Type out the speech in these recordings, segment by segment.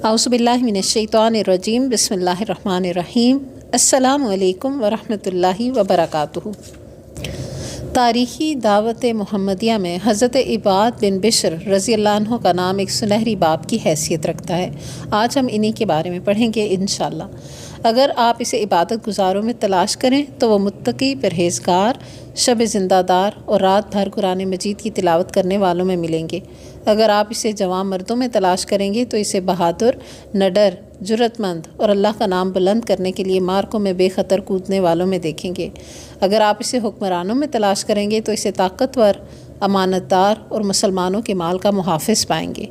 اعوذ باللہ من الشیطان الرجیم بسم اللہ الرحمن الرحیم السلام علیکم ورحمۃ اللہ وبرکاتہ۔ تاریخی دعوت محمدیہ میں حضرت عباد بن بشر رضی اللہ عنہ کا نام ایک سنہری باب کی حیثیت رکھتا ہے۔ آج ہم انہی کے بارے میں پڑھیں گے انشاءاللہ۔ اگر آپ اسے عبادت گزاروں میں تلاش کریں تو وہ متقی، پرہیزگار، شب زندہ دار اور رات بھر قرآن مجید کی تلاوت کرنے والوں میں ملیں گے۔ اگر آپ اسے جوان مردوں میں تلاش کریں گے تو اسے بہادر، نڈر، جرأت مند اور اللہ کا نام بلند کرنے کے لیے مارکوں میں بے خطر کودنے والوں میں دیکھیں گے۔ اگر آپ اسے حکمرانوں میں تلاش کریں گے تو اسے طاقتور، امانت دار اور مسلمانوں کے مال کا محافظ پائیں گے۔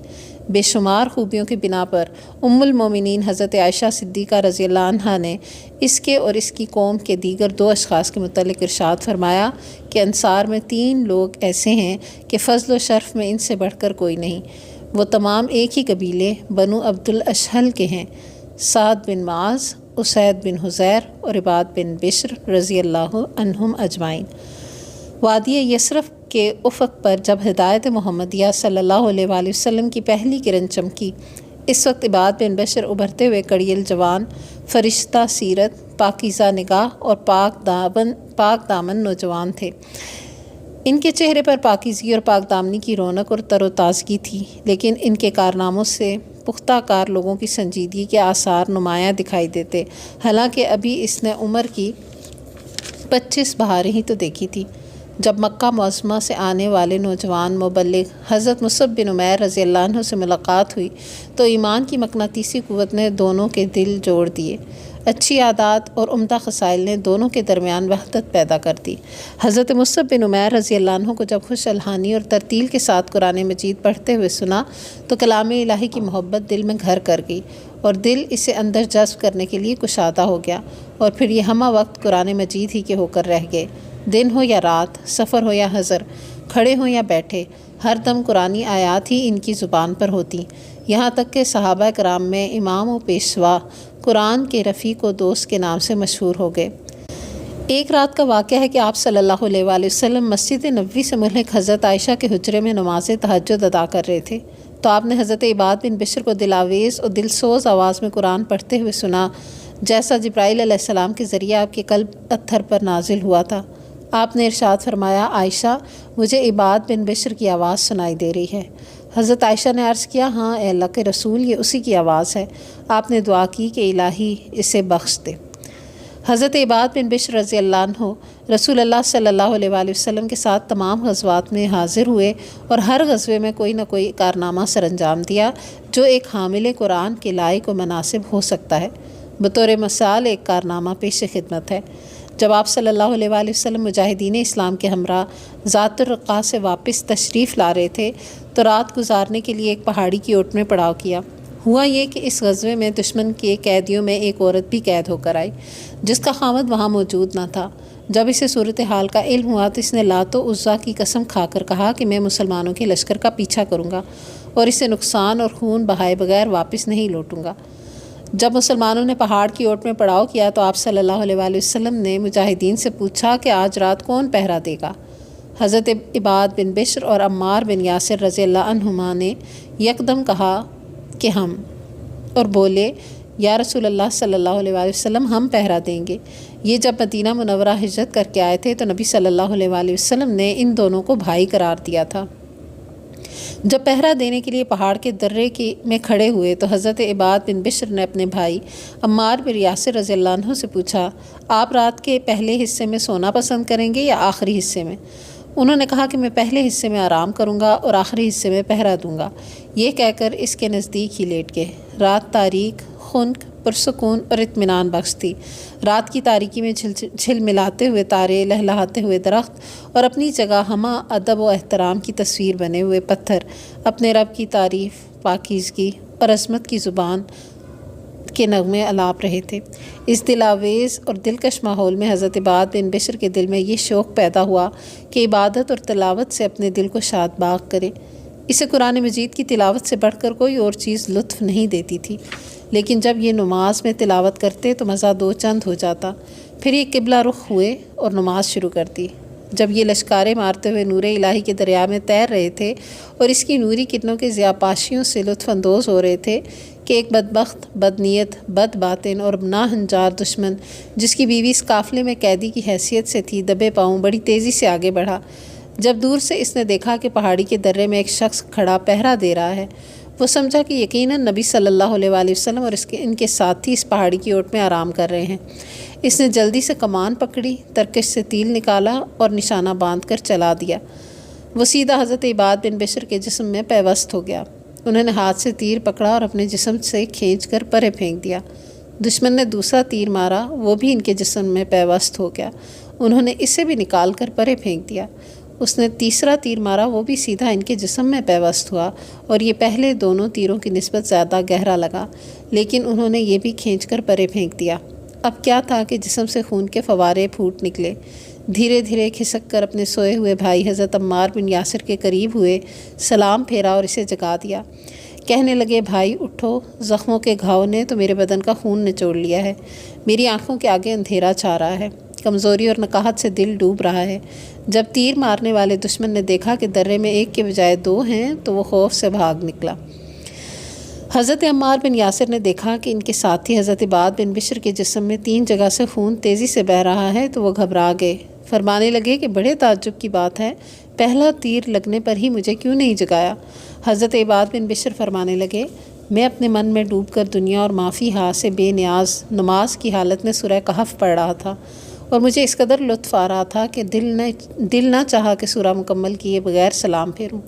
بے شمار خوبیوں کی بنا پر المومنین حضرت عائشہ صدیقہ رضی اللہ عنہا نے اس کے اور اس کی قوم کے دیگر 2 اشخاص کے متعلق ارشاد فرمایا کہ انصار میں 3 لوگ ایسے ہیں کہ فضل و شرف میں ان سے بڑھ کر کوئی نہیں۔ وہ تمام ایک ہی قبیلے بنو عبد الاشہل کے ہیں، سعد بن معاذ، اسید بن حضیر اور عباد بن بشر رضی اللہ عنہم اجمعین۔ وادی یثرب کے افق پر جب ہدایت محمدیہ صلی اللہ علیہ وآلہ وسلم کی پہلی کرن چمکی، اس وقت عباد بن بشر ابھرتے ہوئے کڑیل جوان، فرشتہ سیرت، پاکیزہ نگاہ اور پاک دامن نوجوان تھے۔ ان کے چہرے پر پاکیزگی اور پاک دامنی کی رونق اور تر و تازگی تھی، لیکن ان کے کارناموں سے پختہ کار لوگوں کی سنجیدگی کے آثار نمایاں دکھائی دیتے، حالانکہ ابھی اس نے عمر کی 25 بہاریں ہی تو دیکھی تھی۔ جب مکہ معظمہ سے آنے والے نوجوان مبلغ حضرت مصعب بن عمیر رضی اللہ عنہ سے ملاقات ہوئی تو ایمان کی مقناطیسی قوت نے دونوں کے دل جوڑ دیے۔ اچھی عادات اور عمدہ خصائل نے دونوں کے درمیان وحدت پیدا کر دی۔ حضرت مصعب بن عمیر رضی اللہ عنہ کو جب خوش الحانی اور ترتیل کے ساتھ قرآن مجید پڑھتے ہوئے سنا تو کلام الہی کی محبت دل میں گھر کر گئی اور دل اسے اندر جذب کرنے کے لیے کشادہ ہو گیا، اور پھر یہ ہمہ وقت قرآن مجید ہی کے ہو کر رہ گئے۔ دن ہو یا رات، سفر ہو یا حضر، کھڑے ہوں یا بیٹھے، ہر دم قرآنی آیات ہی ان کی زبان پر ہوتی، یہاں تک کہ صحابہ کرام میں امام و پیشوا قرآن کے رفیق و دوست کے نام سے مشہور ہو گئے۔ ایک رات کا واقعہ ہے کہ آپ صلی اللہ علیہ وآلہ وسلم مسجد نبوی سے ملحق حضرت عائشہ کے حجرے میں نماز تہجد ادا کر رہے تھے تو آپ نے حضرت عباد بن بشر کو دلاویز اور دلسوز آواز میں قرآن پڑھتے ہوئے سنا، جیسا جبرائیل علیہ السلام کے ذریعے آپ کے قلب اتھر پر نازل ہوا تھا۔ آپ نے ارشاد فرمایا، عائشہ، مجھے عباد بن بشر کی آواز سنائی دے رہی ہے۔ حضرت عائشہ نے عرض کیا، ہاں اے اللہ کے رسول، یہ اسی کی آواز ہے۔ آپ نے دعا کی کہ الہی اسے بخش دے۔ حضرت عباد بن بشر رضی اللہ عنہ رسول اللہ صلی اللہ علیہ وآلہ وسلم کے ساتھ تمام غزوات میں حاضر ہوئے اور ہر غزوے میں کوئی نہ کوئی کارنامہ سر انجام دیا جو ایک حامل قرآن کے لائق و مناسب ہو سکتا ہے۔ بطور مثال ایک کارنامہ پیش خدمت ہے۔ جب آپ صلی اللہ علیہ وآلہ وسلم مجاہدین اسلام کے ہمراہ ذات الرقاع سے واپس تشریف لا رہے تھے تو رات گزارنے کے لیے ایک پہاڑی کی اوٹ میں پڑاؤ کیا۔ ہوا یہ کہ اس غزوے میں دشمن کے قیدیوں میں ایک عورت بھی قید ہو کر آئی جس کا خاوند وہاں موجود نہ تھا۔ جب اسے صورتحال کا علم ہوا تو اس نے لات و عزیٰ کی قسم کھا کر کہا کہ میں مسلمانوں کے لشکر کا پیچھا کروں گا اور اسے نقصان اور خون بہائے بغیر واپس نہیں لوٹوں گا۔ جب مسلمانوں نے پہاڑ کی اوٹ میں پڑاؤ کیا تو آپ صلی اللہ علیہ وآلہ وسلم نے مجاہدین سے پوچھا کہ آج رات کون پہرا دے گا؟ حضرت عباد بن بشر اور عمار بن یاسر رضی اللہ عنہما نے یکدم کہا کہ ہم، اور بولے، یا رسول اللہ صلی اللہ علیہ وآلہ وسلم، ہم پہرا دیں گے۔ یہ جب مدینہ منورہ ہجرت کر کے آئے تھے تو نبی صلی اللہ علیہ وآلہ وسلم نے ان دونوں کو بھائی قرار دیا تھا۔ جب پہرا دینے کے لیے پہاڑ کے درے میں کھڑے ہوئے تو حضرت عباد بن بشر نے اپنے بھائی عمار بن یاسر رضی اللہ عنہ سے پوچھا، آپ رات کے پہلے حصے میں سونا پسند کریں گے یا آخری حصے میں؟ انہوں نے کہا کہ میں پہلے حصے میں آرام کروں گا اور آخری حصے میں پہرا دوں گا۔ یہ کہہ کر اس کے نزدیک ہی لیٹ گئے۔ رات تاریک، خنک، پرسکون اور اطمینان بخش تھی۔ رات کی تاریکی میں جھل ملاتے ہوئے تارے، لہلہاتے ہوئے درخت اور اپنی جگہ ہمہ ادب و احترام کی تصویر بنے ہوئے پتھر اپنے رب کی تعریف، پاکیزگی اور عظمت کی زبان کے نغمے الاپ رہے تھے۔ اس دلاویز اور دلکش ماحول میں حضرت عباد بن بشر کے دل میں یہ شوق پیدا ہوا کہ عبادت اور تلاوت سے اپنے دل کو شاد باغ کرے۔ اسے قرآن مجید کی تلاوت سے بڑھ کر کوئی اور چیز لطف نہیں دیتی تھی، لیکن جب یہ نماز میں تلاوت کرتے تو مزہ دو چند ہو جاتا۔ پھر یہ قبلہ رخ ہوئے اور نماز شروع کر دی۔ جب یہ لشکاریں مارتے ہوئے نور الہی کے دریا میں تیر رہے تھے اور اس کی نوری کرنوں کے ضیاءپاشیوں سے لطف اندوز ہو رہے تھے کہ ایک بدبخت، بد نیت، بد باطن اور ناہنجار دشمن جس کی بیوی اس قافلے میں قیدی کی حیثیت سے تھی، دبے پاؤں بڑی تیزی سے آگے بڑھا۔ جب دور سے اس نے دیکھا کہ پہاڑی کے درے میں ایک شخص کھڑا پہرا دے رہا ہے، وہ سمجھا کہ یقیناً نبی صلی اللہ علیہ وآلہ وسلم اور ان کے ساتھی اس پہاڑی کی اوٹ میں آرام کر رہے ہیں۔ اس نے جلدی سے کمان پکڑی، ترکش سے تیر نکالا اور نشانہ باندھ کر چلا دیا۔ وہ سیدھا حضرت عباد بن بشر کے جسم میں پیوست ہو گیا۔ انہوں نے ہاتھ سے تیر پکڑا اور اپنے جسم سے کھینچ کر پرے پھینک دیا۔ دشمن نے دوسرا تیر مارا، وہ بھی ان کے جسم میں پیوست ہو گیا۔ انہوں نے اسے بھی نکال کر پرے پھینک دیا۔ اس نے تیسرا تیر مارا، وہ بھی سیدھا ان کے جسم میں پیوست ہوا اور یہ پہلے دونوں تیروں کی نسبت زیادہ گہرا لگا، لیکن انہوں نے یہ بھی کھینچ کر پرے پھینک دیا۔ اب کیا تھا کہ جسم سے خون کے فوارے پھوٹ نکلے۔ دھیرے دھیرے کھسک کر اپنے سوئے ہوئے بھائی حضرت عمار بن یاسر کے قریب ہوئے، سلام پھیرا اور اسے جگا دیا۔ کہنے لگے، بھائی اٹھو، زخموں کے گھاؤ نے تو میرے بدن کا خون نچوڑ لیا ہے، میری آنکھوں کے آگے اندھیرا چھا رہا ہے، کمزوری اور نقاہت سے دل ڈوب رہا ہے۔ جب تیر مارنے والے دشمن نے دیکھا کہ درے میں ایک کے بجائے دو ہیں تو وہ خوف سے بھاگ نکلا۔ حضرت عمار بن یاسر نے دیکھا کہ ان کے ساتھی حضرت عباد بن بشر کے جسم میں 3 جگہ سے خون تیزی سے بہہ رہا ہے تو وہ گھبرا گئے، فرمانے لگے کہ بڑے تعجب کی بات ہے، پہلا تیر لگنے پر ہی مجھے کیوں نہیں جگایا؟ حضرت عباد بن بشر فرمانے لگے، میں اپنے من میں ڈوب کر دنیا اور معافی ہا سے بے نیاز نماز کی حالت میں سورہ کہف پڑھ رہا تھا اور مجھے اس قدر لطف آ رہا تھا کہ دل نہ چاہا کہ سورہ مکمل کیے بغیر سلام پھیروں۔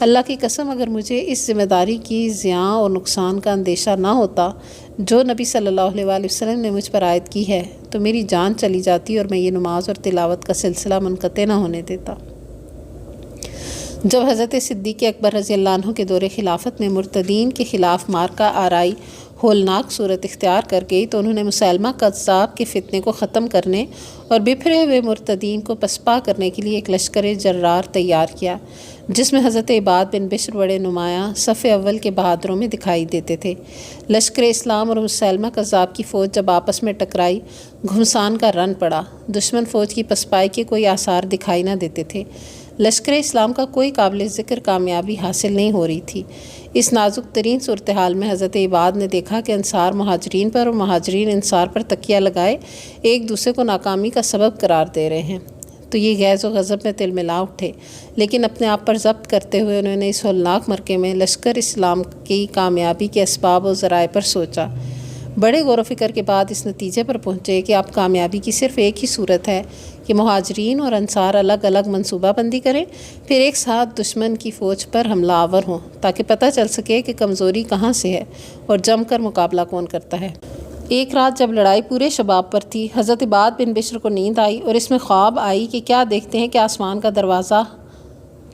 اللہ کی قسم، اگر مجھے اس ذمہ داری کی زیاں اور نقصان کا اندیشہ نہ ہوتا جو نبی صلی اللہ علیہ وآلہ وسلم نے مجھ پر عائد کی ہے تو میری جان چلی جاتی اور میں یہ نماز اور تلاوت کا سلسلہ منقطع نہ ہونے دیتا۔ جب حضرت صدیق اکبر رضی اللہ عنہ کے دور خلافت میں مرتدین کے خلاف مارکہ آرائی ہولناک صورت اختیار کر گئی تو انہوں نے مسیلمہ کذاب کے فتنے کو ختم کرنے اور بپھرے ہوئے مرتدین کو پسپا کرنے کے لیے ایک لشکر جرار تیار کیا، جس میں حضرت عباد بن بشر بڑے نمایاں صف اول کے بہادروں میں دکھائی دیتے تھے۔ لشکر اسلام اور مسیلمہ کذاب کی فوج جب آپس میں ٹکرائی، گھمسان کا رن پڑا، دشمن فوج کی پسپائی کے کوئی آثار دکھائی نہ دیتے تھے۔ لشکر اسلام کا کوئی قابل ذکر کامیابی حاصل نہیں ہو رہی تھی۔ اس نازک ترین صورتحال میں حضرت عباد نے دیکھا کہ انصار مہاجرین پر اور مہاجرین انصار پر تکیہ لگائے ایک دوسرے کو ناکامی کا سبب قرار دے رہے ہیں، تو یہ غیظ و غضب میں تل ملا اٹھے، لیکن اپنے آپ پر ضبط کرتے ہوئے انہوں نے اس ہولناک مرکے میں لشکر اسلام کی کامیابی کے اسباب و ذرائع پر سوچا۔ بڑے غور و فکر کے بعد اس نتیجے پر پہنچے کہ اب کامیابی کی صرف ایک ہی صورت ہے کہ مہاجرین اور انصار الگ الگ منصوبہ بندی کریں، پھر ایک ساتھ دشمن کی فوج پر حملہ آور ہوں تاکہ پتہ چل سکے کہ کمزوری کہاں سے ہے اور جم کر مقابلہ کون کرتا ہے۔ ایک رات جب لڑائی پورے شباب پر تھی، حضرت عباد بن بشر کو نیند آئی اور اس میں خواب آئی کہ کیا دیکھتے ہیں کہ آسمان کا دروازہ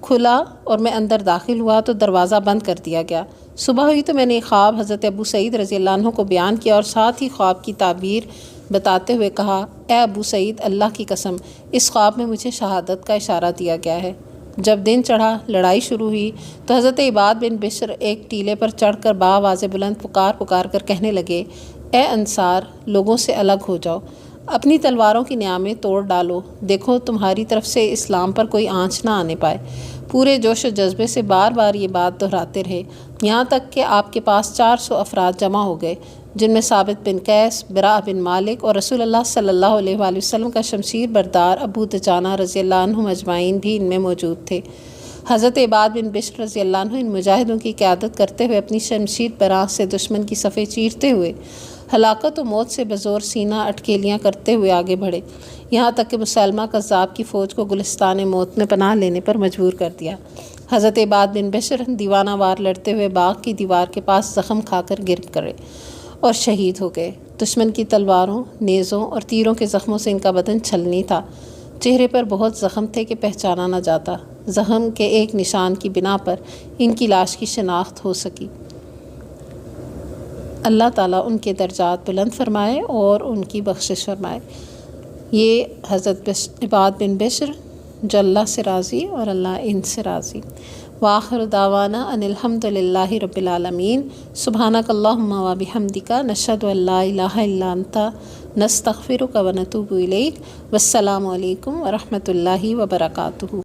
کھلا اور میں اندر داخل ہوا تو دروازہ بند کر دیا گیا۔ صبح ہوئی تو میں نے خواب حضرت ابو سعید رضی اللہ عنہ کو بیان کیا اور ساتھ ہی خواب کی تعبیر بتاتے ہوئے کہا، اے ابو سعید، اللہ کی قسم، اس خواب میں مجھے شہادت کا اشارہ دیا گیا ہے۔ جب دن چڑھا، لڑائی شروع ہوئی تو حضرت عباد بن بشر ایک ٹیلے پر چڑھ کر بآواز بلند پکار کر کہنے لگے، اے انصار، لوگوں سے الگ ہو جاؤ، اپنی تلواروں کی نیامیں توڑ ڈالو، دیکھو تمہاری طرف سے اسلام پر کوئی آنچ نہ آنے پائے۔ پورے جوش و جذبے سے بار بار یہ بات دہراتے رہے، یہاں تک کہ آپ کے پاس 400 افراد جمع ہو گئے، جن میں ثابت بن قیس، براء بن مالک اور رسول اللہ صلی اللہ علیہ وآلہ وسلم کا شمشیر بردار ابو دجانہ رضی اللہ عنہ اجمعین بھی ان میں موجود تھے۔ حضرت عباد بن بشر رضی اللہ عنہ ان مجاہدوں کی قیادت کرتے ہوئے اپنی شمشیر براں سے دشمن کی صفیں چیرتے ہوئے ہلاکت و موت سے بزور سینہ اٹکیلیاں کرتے ہوئے آگے بڑھے، یہاں تک کہ مسیلمہ کذاب کی فوج کو گلستان موت میں پناہ لینے پر مجبور کر دیا۔ حضرت عباد بن بشر دیوانہ وار لڑتے ہوئے باغ کی دیوار کے پاس زخم کھا کر گر پڑے اور شہید ہو گئے۔ دشمن کی تلواروں، نیزوں اور تیروں کے زخموں سے ان کا بدن چھلنی تھا، چہرے پر بہت زخم تھے کہ پہچانا نہ جاتا۔ زخم کے ایک نشان کی بنا پر ان کی لاش کی شناخت ہو سکی۔ اللہ تعالیٰ ان کے درجات بلند فرمائے اور ان کی بخشش فرمائے۔ یہ حضرت عباد بن بشر جو اللہ سے راضی اور اللہ ان سے راضی۔ وآخر دعوانا ان الحمد للہ رب العالمین۔ سبحانک اللہم و بحمدک، نشہد ان لا الہ الا انت، نستغفرک و نتوب الیک۔ والسلام علیکم ورحمۃ اللہ وبرکاتہ۔